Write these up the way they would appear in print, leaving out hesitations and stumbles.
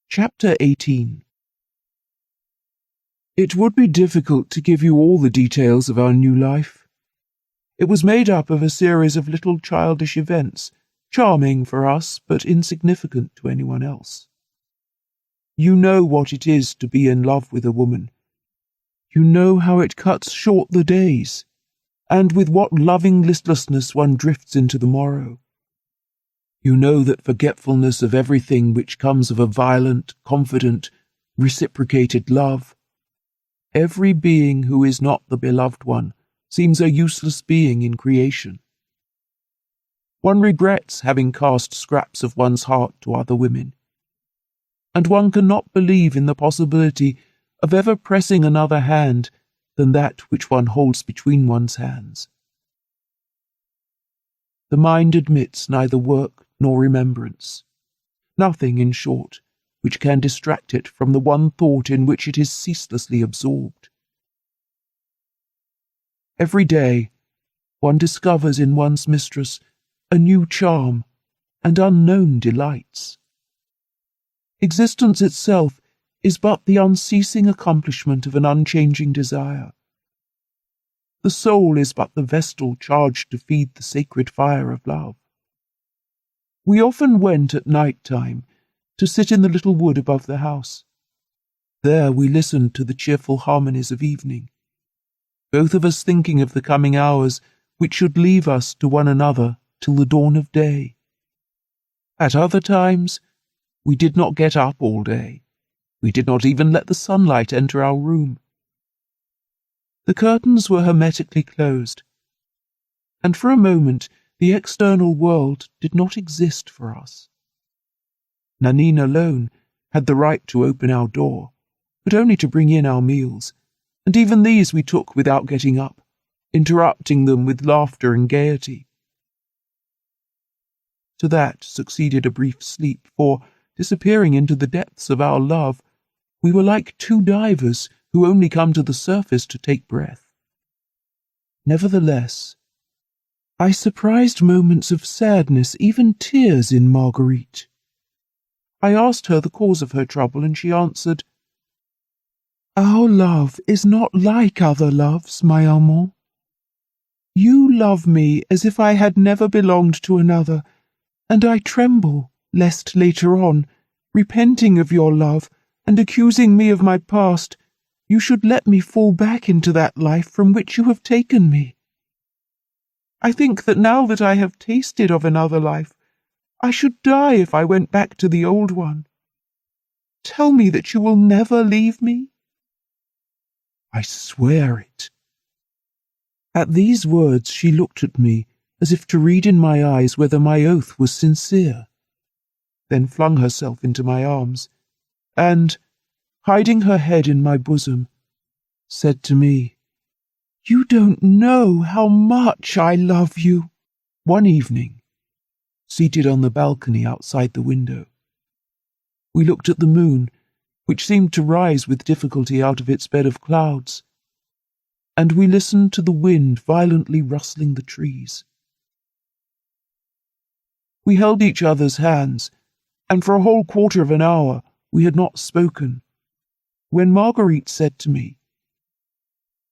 Chapter 18. It would be difficult to give you all the details of our new life. It was made up of a series of little childish events, charming for us but insignificant to anyone else. You know what it is to be in love with a woman. You know how it cuts short the days, and with what loving listlessness one drifts into the morrow. You know that forgetfulness of everything which comes of a violent, confident, reciprocated love. Every being who is not the beloved one seems a useless being in creation. One regrets having cast scraps of one's heart to other women, and one cannot believe in the possibility of ever pressing another hand than that which one holds between one's hands. The mind admits neither work nor remembrance, nothing, in short, which can distract it from the one thought in which it is ceaselessly absorbed. Every day, one discovers in one's mistress a new charm and unknown delights. Existence itself is but the unceasing accomplishment of an unchanging desire. The soul is but the vestal charged to feed the sacred fire of love. We often went at night time to sit in the little wood above the house. There we listened to the cheerful harmonies of evening, both of us thinking of the coming hours which should leave us to one another till the dawn of day. At other times, we did not get up all day. We did not even let the sunlight enter our room. The curtains were hermetically closed, and for a moment the external world did not exist for us. Nanine alone had the right to open our door, but only to bring in our meals, and even these we took without getting up, interrupting them with laughter and gaiety. To that succeeded a brief sleep, for, disappearing into the depths of our love, we were like two divers who only come to the surface to take breath. Nevertheless, I surprised moments of sadness, even tears, in Marguerite. I asked her the cause of her trouble, and she answered, "Our love is not like other loves, my amant. You love me as if I had never belonged to another, and I tremble lest later on, repenting of your love and accusing me of my past, you should let me fall back into that life from which you have taken me. I think that now that I have tasted of another life, I should die if I went back to the old one. Tell me that you will never leave me." "I swear it." At these words she looked at me as if to read in my eyes whether my oath was sincere, then flung herself into my arms, and, hiding her head in my bosom, said to me, "You don't know how much I love you." One evening, seated on the balcony outside the window, we looked at the moon, which seemed to rise with difficulty out of its bed of clouds, and we listened to the wind violently rustling the trees. We held each other's hands, and for a whole quarter of an hour we had not spoken, when Marguerite said to me,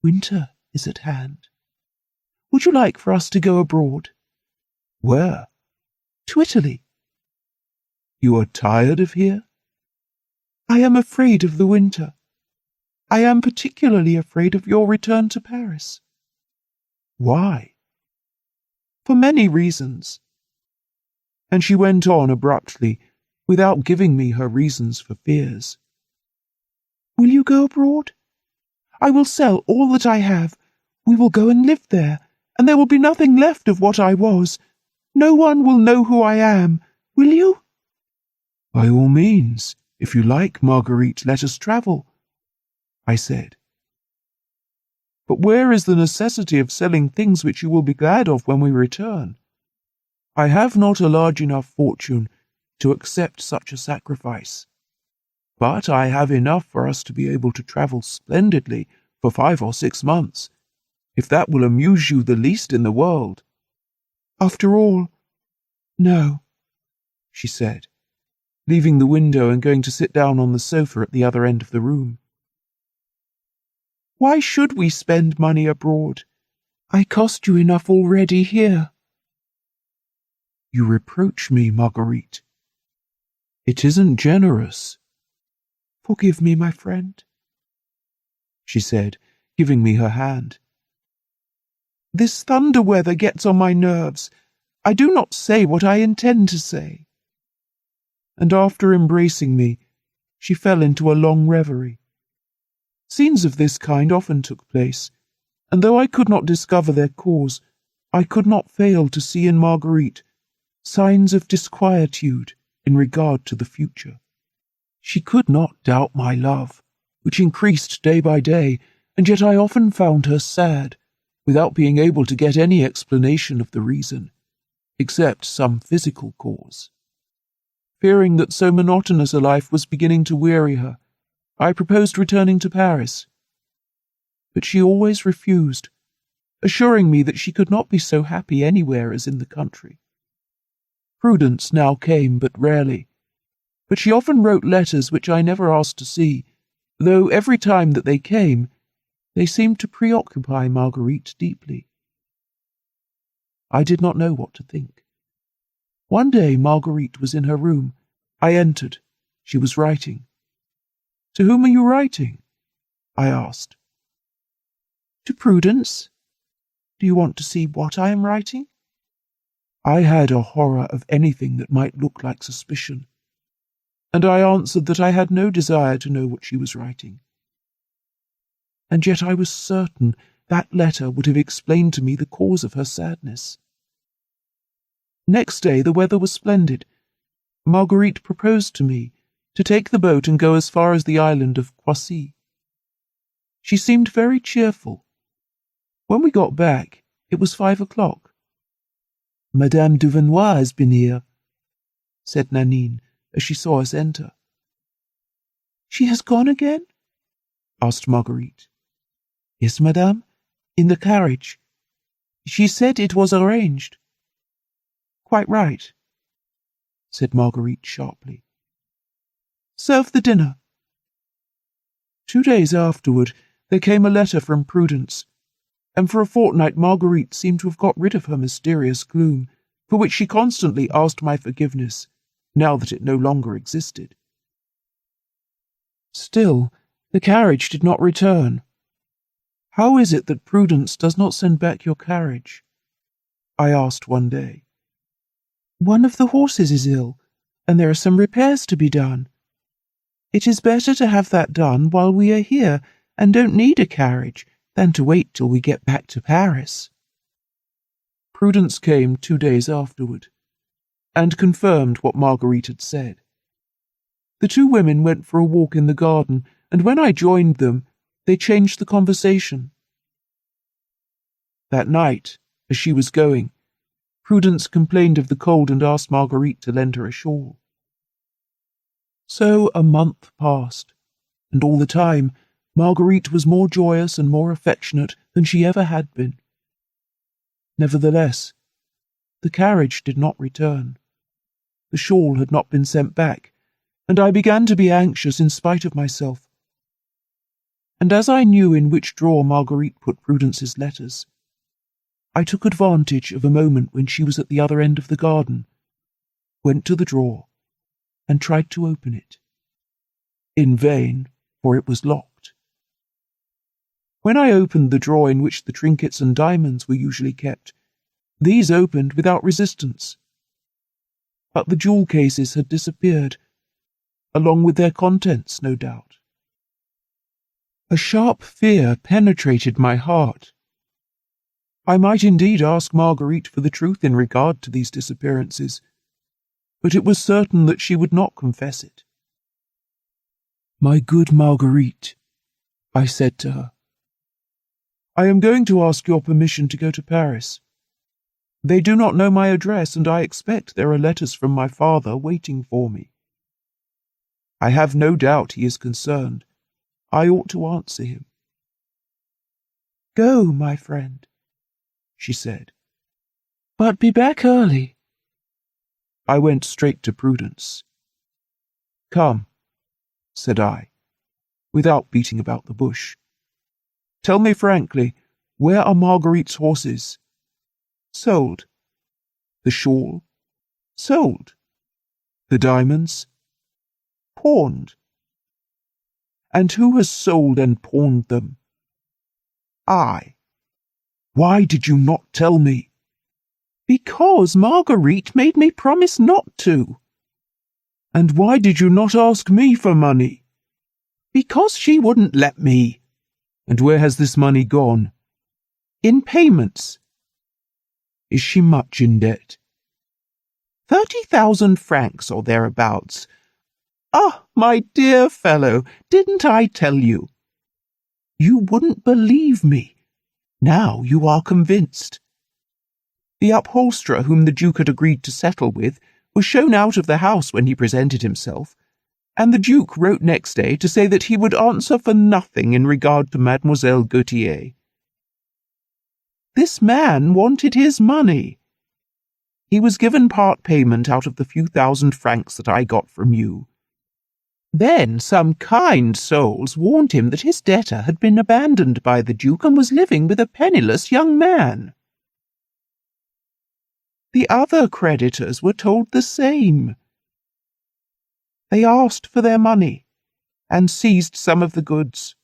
"Winter is at hand. Would you like for us to go abroad?" "Where?" "To Italy." "You are tired of here?" "I am afraid of the winter. I am particularly afraid of your return to Paris." "Why?" "For many reasons." And she went on abruptly, without giving me her reasons for fears. "Will you go abroad? I will sell all that I have. We will go and live there, and there will be nothing left of what I was. No one will know who I am. Will you?" "By all means. If you like, Marguerite, let us travel," I said. "But where is the necessity of selling things which you will be glad of when we return? I have not a large enough fortune to accept such a sacrifice, but I have enough for us to be able to travel splendidly for 5 or 6 months, if that will amuse you the least in the world." "After all, no," she said. leaving the window and going to sit down on the sofa at the other end of the room. Why should we spend money abroad? I cost you enough already here. You reproach me, Marguerite. It isn't generous. Forgive me, my friend, she said, giving me her hand. This thunder weather gets on my nerves. I do not say what I intend to say. And after embracing me, she fell into a long reverie. Scenes of this kind often took place, and though I could not discover their cause, I could not fail to see in Marguerite signs of disquietude in regard to the future. She could not doubt my love, which increased day by day, and yet I often found her sad, without being able to get any explanation of the reason, except some physical cause. Fearing that so monotonous a life was beginning to weary her, I proposed returning to Paris. But she always refused, assuring me that she could not be so happy anywhere as in the country. Prudence now came but rarely, but she often wrote letters which I never asked to see, though every time that they came, they seemed to preoccupy Marguerite deeply. I did not know what to think. One day Marguerite was in her room. I entered. She was writing. To whom are you writing? I asked. To Prudence. Do you want to see what I am writing? I had a horror of anything that might look like suspicion, and I answered that I had no desire to know what she was writing. And yet I was certain that letter would have explained to me the cause of her sadness. Next day the weather was splendid. Marguerite proposed to me to take the boat and go as far as the island of Croissy. She seemed very cheerful. When we got back, it was 5 o'clock. Madame Duvernoy has been here, said Nanine as she saw us enter. She has gone again? Asked Marguerite. Yes, madame, in the carriage. She said it was arranged. Quite right, said Marguerite sharply. Serve the dinner. 2 days afterward, there came a letter from Prudence, and for a fortnight Marguerite seemed to have got rid of her mysterious gloom, for which she constantly asked my forgiveness, now that it no longer existed. Still, the carriage did not return. How is it that Prudence does not send back your carriage? I asked one day. One of the horses is ill, and there are some repairs to be done. It is better to have that done while we are here and don't need a carriage than to wait till we get back to Paris. Prudence came 2 days afterward, and confirmed what Marguerite had said. The two women went for a walk in the garden, and when I joined them, they changed the conversation. That night, as she was going, Prudence complained of the cold and asked Marguerite to lend her a shawl. So a month passed, and all the time Marguerite was more joyous and more affectionate than she ever had been. Nevertheless, the carriage did not return. The shawl had not been sent back, and I began to be anxious in spite of myself. And as I knew in which drawer Marguerite put Prudence's letters, I took advantage of a moment when she was at the other end of the garden, went to the drawer, and tried to open it. In vain, for it was locked. When I opened the drawer in which the trinkets and diamonds were usually kept, these opened without resistance. But the jewel cases had disappeared, along with their contents, no doubt. A sharp fear penetrated my heart. I might indeed ask Marguerite for the truth in regard to these disappearances, but it was certain that she would not confess it. My good Marguerite, I said to her, I am going to ask your permission to go to Paris. They do not know my address, and I expect there are letters from my father waiting for me. I have no doubt he is concerned. I ought to answer him. Go, my friend, she said, but be back early. I went straight to Prudence. Come, said I, without beating about the bush. Tell me frankly, where are Marguerite's horses? Sold. The shawl? Sold. The diamonds? Pawned. And who has sold and pawned them? I. Why did you not tell me? Because Marguerite made me promise not to. And why did you not ask me for money? Because she wouldn't let me. And where has this money gone? In payments. Is she much in debt? 30,000 francs or thereabouts. Ah, my dear fellow, didn't I tell you? You wouldn't believe me. Now you are convinced. The upholsterer whom the Duke had agreed to settle with was shown out of the house when he presented himself, and the Duke wrote next day to say that he would answer for nothing in regard to Mademoiselle Gautier. This man wanted his money. He was given part payment out of the few thousand francs that I got from you. Then some kind souls warned him that his debtor had been abandoned by the Duke and was living with a penniless young man. The other creditors were told the same. They asked for their money and seized some of the goods.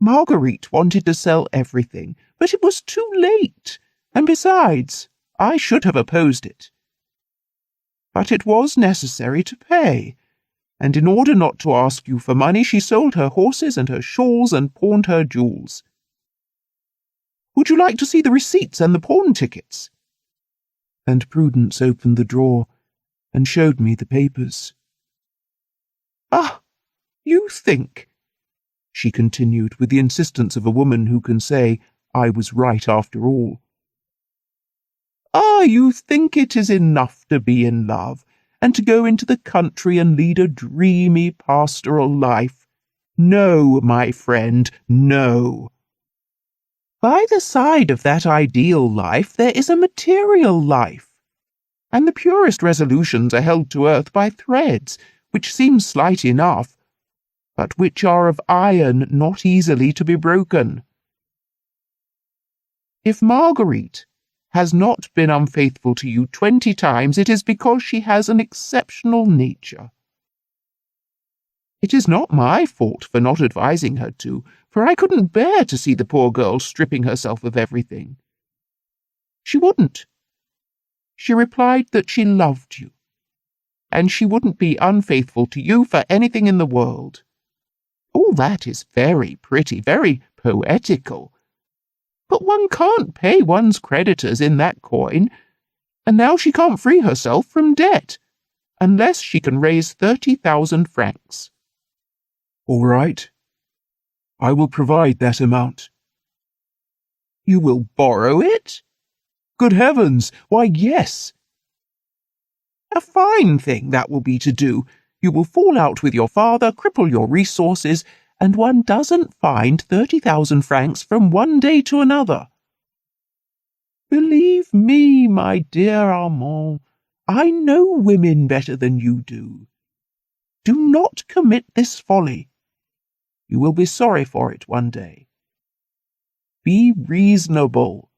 Marguerite wanted to sell everything, but it was too late, and besides, I should have opposed it. But it was necessary to pay, and in order not to ask you for money, she sold her horses and her shawls and pawned her jewels. Would you like to see the receipts and the pawn tickets? And Prudence opened the drawer and showed me the papers. Ah, you think, she continued with the insistence of a woman who can say, I was right after all. Ah, you think it is enough to be in love, and to go into the country and lead a dreamy pastoral life. No, my friend, no. By the side of that ideal life there is a material life, and the purest resolutions are held to earth by threads, which seem slight enough, but which are of iron not easily to be broken. If Marguerite has not been unfaithful to you 20 times, it is because she has an exceptional nature. It is not my fault for not advising her to, for I couldn't bear to see the poor girl stripping herself of everything. She wouldn't. She replied that she loved you, and she wouldn't be unfaithful to you for anything in the world. All that is very pretty, very poetical. But one can't pay one's creditors in that coin, and now she can't free herself from debt, unless she can raise 30,000 francs. All right. I will provide that amount. You will borrow it? Good heavens, why, yes. A fine thing that will be to do. You will fall out with your father, cripple your resources, and one doesn't find 30,000 francs from one day to another. Believe me, my dear Armand, I know women better than you do. Do not commit this folly. You will be sorry for it one day. Be reasonable.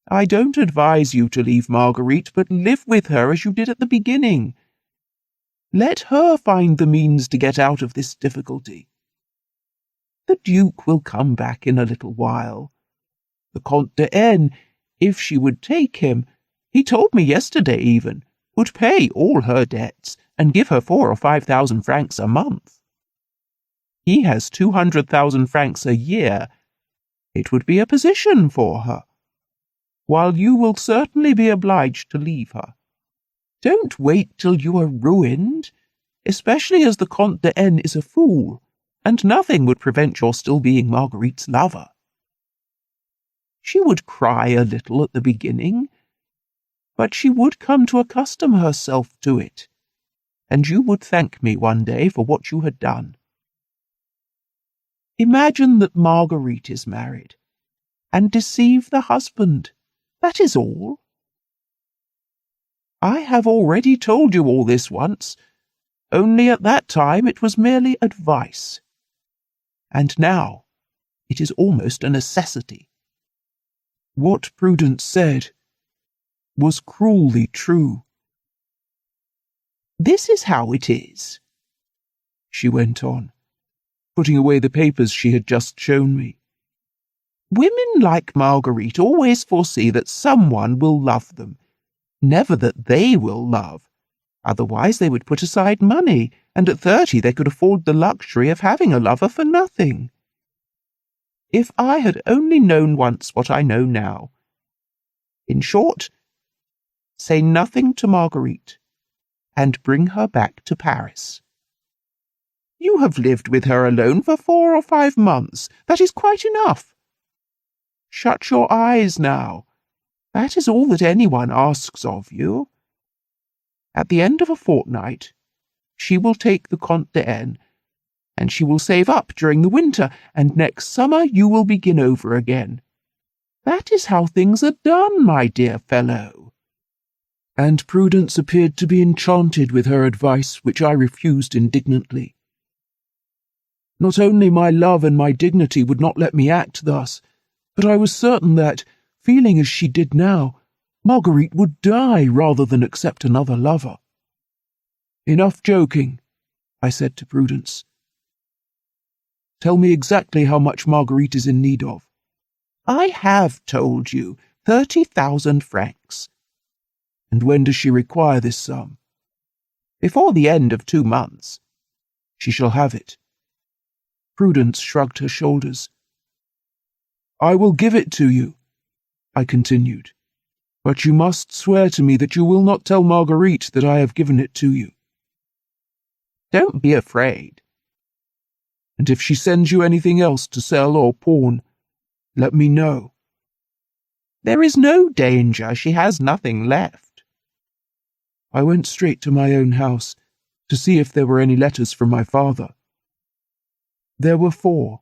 I don't advise you to leave Marguerite, but live with her as you did at the beginning. Let her find the means to get out of this difficulty. The Duke will come back in a little while. The Comte de N, if she would take him, he told me yesterday even, would pay all her debts and give her 4,000 or 5,000 francs a month. He has 200,000 francs a year. It would be a position for her, while you will certainly be obliged to leave her. Don't wait till you are ruined, especially as the Comte de N is a fool, and nothing would prevent your still being Marguerite's lover. She would cry a little at the beginning, but she would come to accustom herself to it, and you would thank me one day for what you had done. Imagine that Marguerite is married, and deceive the husband. That is all. I have already told you all this once, only at that time it was merely advice. And now it is almost a necessity. What Prudence said was cruelly true. This is how it is, she went on, putting away the papers she had just shown me. Women like Marguerite always foresee that someone will love them, never that they will love. Otherwise they would put aside money, and at 30 they could afford the luxury of having a lover for nothing. If I had only known once what I know now. In short, say nothing to Marguerite, and bring her back to Paris. You have lived with her alone for 4 or 5 months. That is quite enough. Shut your eyes now. That is all that anyone asks of you. At the end of a fortnight, she will take the Comte de N, and she will save up during the winter, and next summer you will begin over again. That is how things are done, my dear fellow. And Prudence appeared to be enchanted with her advice, which I refused indignantly. Not only my love and my dignity would not let me act thus, but I was certain that, feeling as she did now, Marguerite would die rather than accept another lover. Enough joking, I said to Prudence. Tell me exactly how much Marguerite is in need of. I have told you, 30,000 francs. And when does she require this sum? Before the end of 2 months. She shall have it. Prudence shrugged her shoulders. I will give it to you, I continued, but you must swear to me that you will not tell Marguerite that I have given it to you. Don't be afraid. And if she sends you anything else to sell or pawn, let me know. There is no danger. She has nothing left. I went straight to my own house to see if there were any letters from my father. There were 4.